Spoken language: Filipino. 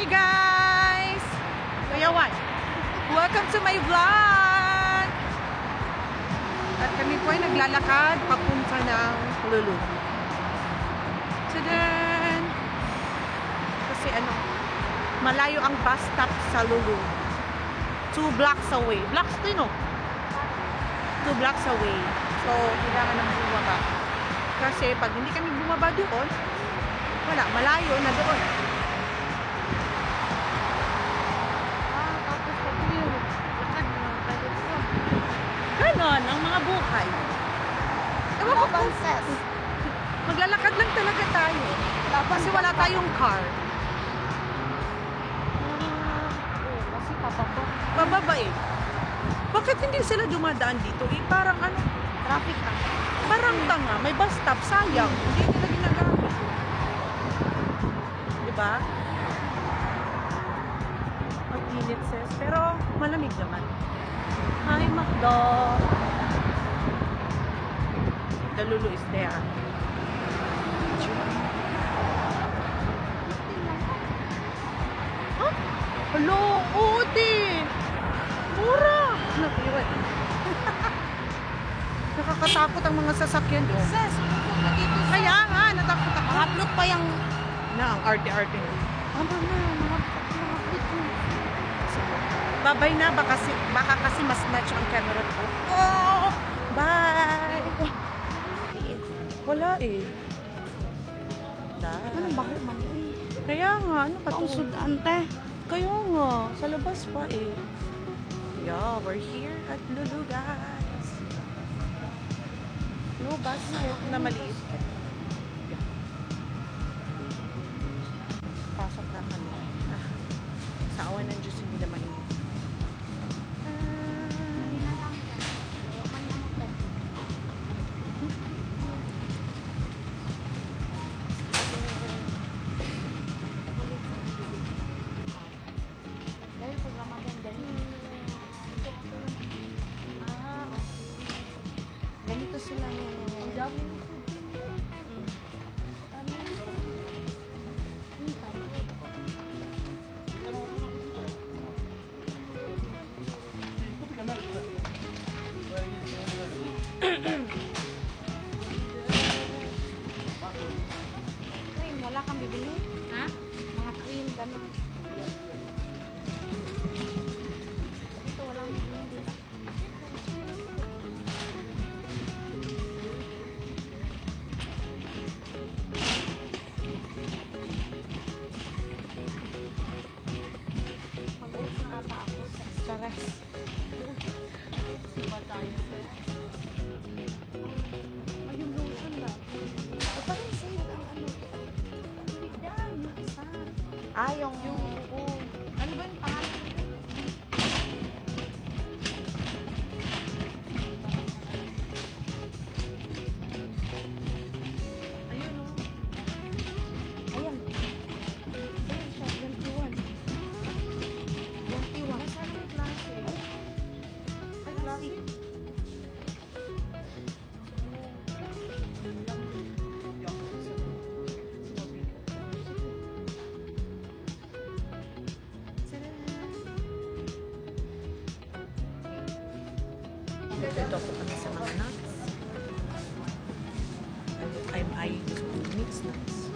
Hi guys! Kuya Juan, welcome to my vlog! At kami po ay naglalakad papunta ng Lulu. Tadaan! Kasi malayo ang bus stop sa Lulu. 2 blocks away. Blocks to, no? 2 blocks away. So, kailangan naman bumaba. Kasi pag hindi kami bumaba doon, wala, malayo na doon. Tapos pag yun, lakad na tayo po. Ganon ang mga buhay. Ewan ko po, maglalakad lang talaga tayo. Kasi wala tayong car. Kasi papapa. Pababa eh. Bakit hindi sila dumadaan dito? Eh, parang Traffic na. parang tanga. May bus stop, sayang. Hindi nila ginagamit. Diba? Mag-init sis. Pero malamig naman. Hi, Macdo. The Lulu is there. Huh? Hello, Udi! Mura! Nakiwan. Nakakatakot ang mga sasakyan doon. Sis, pupunta dito sa... Kaya nga, natakot ako. Upload pa yung... Na, ang arte-arte na. Ano na, mga upload mo. Babay na, baka kasi mas match ang camera ko. Oh! Bye! Wala eh. Anong baho man eh? Kaya nga, ano pa to? Pausod ante. Kaya nga, sa labas pa eh. Yeah, we're here at Lulu guys. No bus na maliit. Yeah. Pasok na kami. Sa awan ng Diyos hindi na mainit. Ganito sila yung... Ang dami ng food. Cream, wala kang bibili? Ha? Mga cream, gano'n. Ito, walang bibili dito. Mag-uus na ata ako sa stress. Diba tayo, sir? Ay, yung lotion ba? Parang sa'yo ang yan, yung isa. Yung Ano ba yung pangalan nito? Ayun, o. Ayan. Ayan siya, 21. 21. Nasaan yung klase? Ay, klase. Dito po kami sa mga nuts. I'm eyeing to mix nuts.